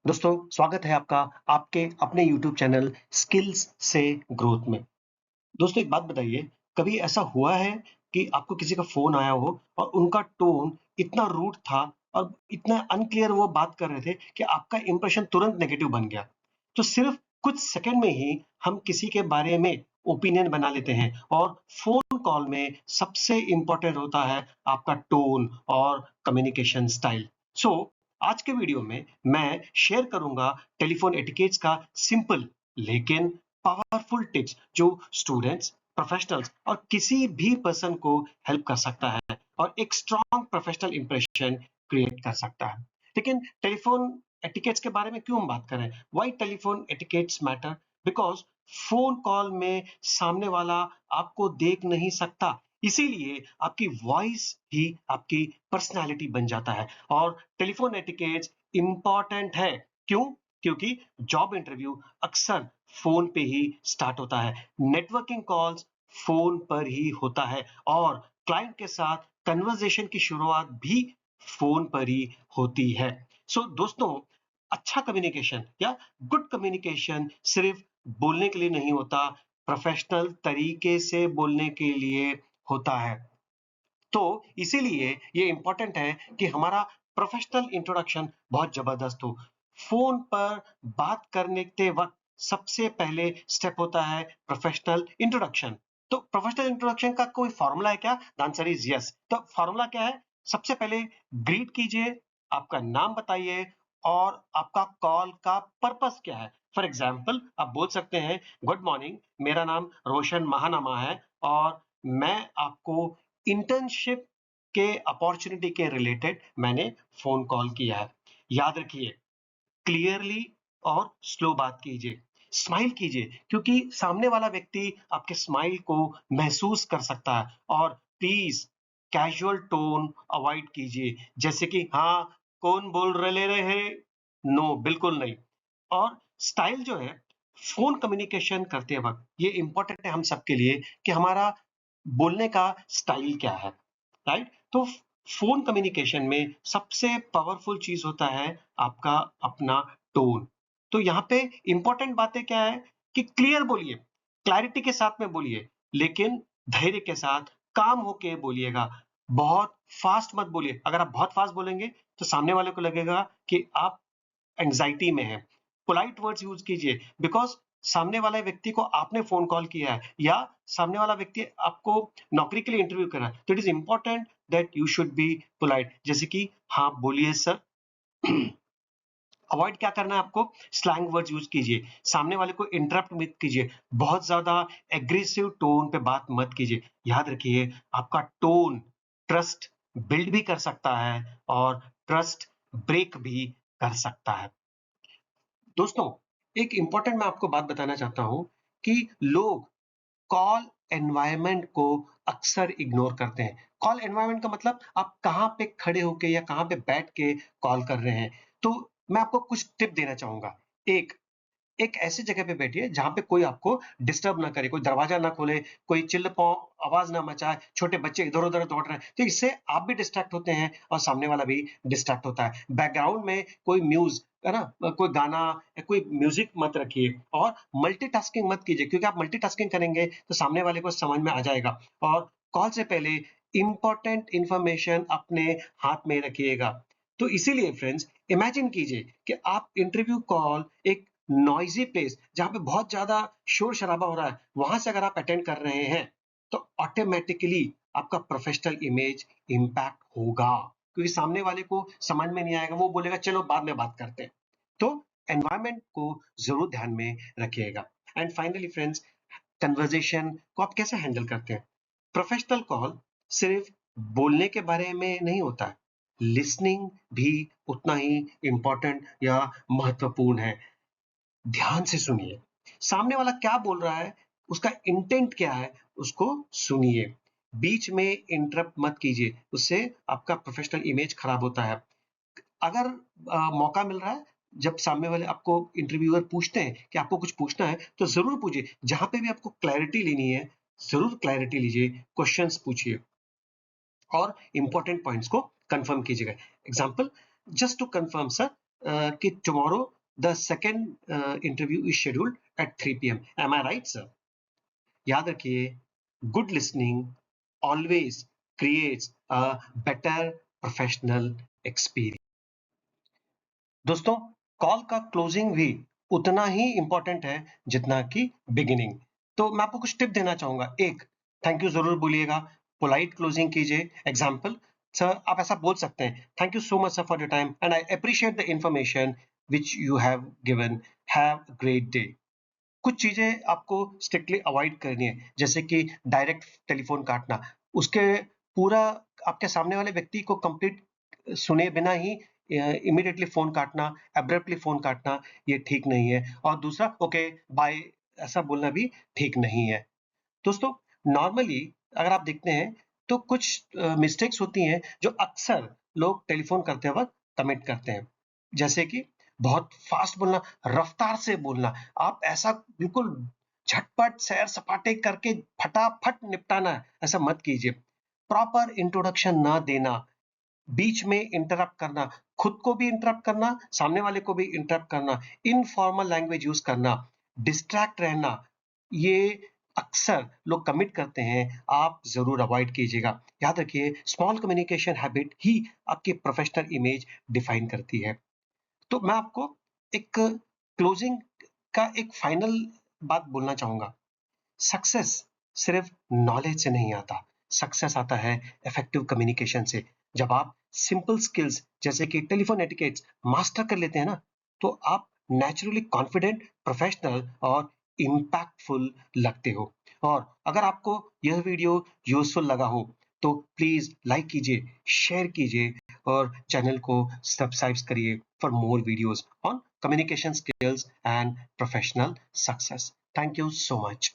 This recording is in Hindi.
दोस्तों, स्वागत है आपका आपके अपने YouTube चैनल स्किल्स से ग्रोथ में। दोस्तों, एक बात बताइए, कभी ऐसा हुआ है कि आपको किसी का फ़ोन आया हो और उनका टोन इतना रूड था और इतना अनक्लियर वो बात कर रहे थे कि आपका इंप्रेशन तुरंत नेगेटिव बन गया। तो सिर्फ कुछ सेकंड में ही हम किसी के बारे में ओपिनियन बना लेते हैं और फ़ोन कॉल में सबसे इम्पोर्टेंट होता है आपका टोन और कम्युनिकेशन स्टाइल। सो आज के वीडियो में मैं शेयर करूँगा टेलीफ़ोन एटिकेट्स का सिंपल लेकिन पावरफुल टिप्स जो स्टूडेंट्स, प्रोफेशनल्स और किसी भी पर्सन को हेल्प कर सकता है और एक स्ट्रॉन्ग प्रोफेशनल इंप्रेशन क्रिएट कर सकता है। लेकिन टेलीफोन एटिकेट्स के बारे में क्यों हम बात करें? Why telephone etiquettes matter? Because phone call में सामने वाला आपको देख नहीं सकता, इसीलिए आपकी वॉइस ही आपकी पर्सनैलिटी बन जाता है और टेलीफोन एटिकेट्स इंपॉर्टेंट है। क्यों? क्योंकि जॉब इंटरव्यू अक्सर फ़ोन पे ही स्टार्ट होता है। नेटवर्किंग कॉल्स फ़ोन पर ही होता है और क्लाइंट के साथ कन्वर्सेशन की शुरुआत भी फ़ोन पर ही होती है। सो दोस्तों, अच्छा कम्युनिकेशन या गुड कम्युनिकेशन सिर्फ बोलने के लिए नहीं होता, प्रोफेशनल तरीके से बोलने के लिए होता है। तो इसीलिए ये इम्पोर्टेंट है कि हमारा प्रोफेशनल इंट्रोडक्शन बहुत जबरदस्त हो। फ़ोन पर बात करने के वक़्त सबसे पहले स्टेप होता है प्रोफेशनल इंट्रोडक्शन। तो प्रोफेशनल इंट्रोडक्शन का कोई फ़ॉर्मूला है क्या? The answer is yes. तो फ़ॉर्मूला क्या है? सबसे पहले ग्रीट कीजिए, आपका नाम बताइए और आपका कॉल का पर्पस क्या है? फॉर एग्ज़ाम्पल आप बोल सकते हैं, गुड मॉर्निंग, मेरा नाम रोशन महानमा है और मैं आपको इंटर्नशिप के अपॉर्चुनिटी के रिलेटेड मैंने फ़ोन कॉल किया है। याद रखिए, क्लियरली और स्लो बात कीजिए। स्माइल कीजिए क्योंकि सामने वाला व्यक्ति आपके स्माइल को महसूस कर सकता है और प्लीज़ कैजुअल टोन अवॉइड कीजिए जैसे कि हाँ, कौन बोल ले रहे हैं? नो, बिल्कुल नहीं। और स्टाइल जो है, फ़ोन कम्युनिकेशन करते वक़्त ये इम्पोर्टेंट है हम सबके लिए कि हमारा बोलने का स्टाइल क्या है, राइट? तो फ़ोन कम्युनिकेशन में सबसे पावरफुल चीज़ होता है आपका अपना टोन। तो यहाँ पे इम्पोर्टेंट बातें क्या है कि क्लियर बोलिए, क्लैरिटी के साथ में बोलिए, लेकिन धैर्य के साथ, काम होके बोलिएगा। बहुत फ़ास्ट मत बोलिए, अगर आप बहुत फ़ास्ट बोलेंगे, तो सामने वाले को लगेगा कि आप एंग्जायटी में हैं। पोलाइट वर्ड्स यूज़ कीजिए बिकॉज़ सामने वाले व्यक्ति को आपने फ़ोन कॉल किया है या सामने वाला व्यक्ति आपको नौकरी के लिए इंटरव्यू कर रहा है। तो it is important that you should be polite जैसे कि हाँ, बोलिए सर। अवॉइड क्या करना है आपको? स्लैंग वर्ड्स यूज़ कीजिए। सामने वाले को इंटरप्ट मत कीजिए। बहुत ज़्यादा एग्रेसिव टोन पे बात मत कीजिए। याद रखिए, आपका टोन ट्रस्ट बिल्ड भी कर सकता है और ट्रस्ट ब्रेक भी कर सकता है। दोस्तों, एक इम्पोर्टेंट मैं आपको बात बताना चाहता हूँ कि लोग कॉल एनवायरनमेंट को अक्सर इग्नोर करते हैं। कॉल एनवायरनमेंट का मतलब आप कहाँ पे खड़े होके या कहाँ पे बैठ के कॉल कर रहे हैं। तो मैं आपको कुछ टिप देना चाहूँगा। एक एक ऐसी जगह पे बैठिए जहाँ पे कोई आपको डिस्टर्ब ना करे, कोई दरवाज़ा ना खोले, कोई चिल्ल-पॉं आवाज़ ना मचाए, छोटे बच्चे इधर-उधर दौड़ रहे हैं। तो इससे आप भी डिस्ट्रैक्ट होते हैं और सामने वाला भी डिस्ट्रैक्ट होता है। बैकग्राउंड में कोई है ना? कोई गाना या कोई म्यूज़िक मत रखिए और मल्टीटास्किंग मत कीजिए क्योंकि आप मल्टीटास्किंग करेंगे तो सामने वाले को समझ में आ जाएगा और कॉल से पहले इम्पोर्टेंट इन्फॉर्मेशन अपने हाथ में रखिएगा। तो इसीलिए फ्रेंड्स इमेजिन कीजिए कि आप इंटरव्यू कॉल एक नॉइज़ी प्लेस जहाँ पे बहुत ज़्यादा शोर-शराबा हो रहा है, वहाँ से अगर आप अटेंड कर रहे हैं, तो ऑटोमैटिकली आपका प्रोफेशनल इमेज इम्पैक्ट होगा। क्योंकि सामने वाले को समझ में नहीं आएगा, वो बोलेगा चलो बाद में बात करते हैं। तो एनवायरनमेंट को ज़रूर ध्यान में रखिएगा। एंड फाइनली फ्रेंड्स, कन्वर्सेशन को आप कैसे हैंडल करते हैं? प्रोफेशनल कॉल सिर्फ बोलने के बारे में नहीं होता है, लिसनिंग भी उतना ही इम्पोर्टेंट या महत्वपूर्ण है। ध्यान से सुनिए। सामने वाला क्या बोल रहा है, उसका इंटेंट क्या है, उसको सुनिए। बीच में इंटरप्ट मत कीजिए, उससे आपका प्रोफेशनल इमेज खराब होता है। अगर मौका मिल रहा है, जब सामने वाले आपको इंटरव्यूअर पूछते हैं कि आपको कुछ पूछना है, तो ज़रूर पूछिए। जहाँ पे भी आपको क्लैरिटी लेनी है, ज़रूर क्लैरिटी लीजिए, क्वेश्चन्स पूछिए। और इंपॉर्टेंट पॉइंट्स को कंफर्म कीजिएगा। Example, just to confirm sir, कि tomorrow the second interview is scheduled at 3 p.m. Am I right, sir? याद रखिए, good listening always creates a better professional experience. दोस्तों, कॉल का क्लोजिंग भी उतना ही इंपॉर्टेंट है जितना कि बिगिनिंग। तो मैं आपको कुछ टिप देना चाहूंगा। एक, थैंक यू जरूर बोलिएगा, पोलाइट क्लोजिंग कीजिए। एग्जाम्पल, सर आप ऐसा बोल सकते हैं, thank you so much sir for your time and I appreciate the information which you have given, have great day. कुछ चीजें आपको स्ट्रिक्टली अवॉइड करनी है, जैसे कि डायरेक्ट टेलीफोन काटना, उसके पूरा आपके सामने वाले व्यक्ति को कंप्लीट सुने बिना ही इमीडिएटली फोन काटना, एब्रप्टली फोन काटना, ये ठीक नहीं है। और दूसरा, ओके बाय ऐसा बोलना भी ठीक नहीं है। दोस्तों, नॉर्मली अगर आप देखते हैं तो कुछ मिस्टेक्स होती हैं जो अक्सर लोग टेलीफोन करते वक्त कमिट करते हैं, जैसे कि बहुत फास्ट बोलना, रफ्तार से बोलना। आप ऐसा बिल्कुल झटपट सैर सपाटे करके फटाफट निपटाना है, ऐसा मत कीजिए। प्रॉपर इंट्रोडक्शन ना देना, बीच में इंटरप्ट करना, खुद को भी इंटरप्ट करना, सामने वाले को भी इंटरप्ट करना, इनफॉर्मल लैंग्वेज यूज करना, डिस्ट्रैक्ट रहना, ये अक्सर लोग कमिट करते हैं, आप जरूर अवॉइड कीजिएगा। याद रखिए, स्मॉल कम्युनिकेशन हैबिट ही आपकी प्रोफेशनल इमेज डिफाइन करती है। तो मैं आपको एक क्लोजिंग का एक फाइनल बात बोलना चाहूंगा। सक्सेस सिर्फ नॉलेज से नहीं आता, सक्सेस आता है इफेक्टिव कम्युनिकेशन से। जब आप सिंपल स्किल्स जैसे कि टेलीफोन एटिकेट्स मास्टर कर लेते हैं ना, तो आप नेचुरली कॉन्फिडेंट, प्रोफेशनल और इम्पैक्टफुल लगते हो। और अगर आपको यह वीडियो यूजफुल लगा हो तो प्लीज लाइक कीजिए, शेयर कीजिए और चैनल को सब्सक्राइब करिए for more videos on communication skills and professional success. Thank you so much.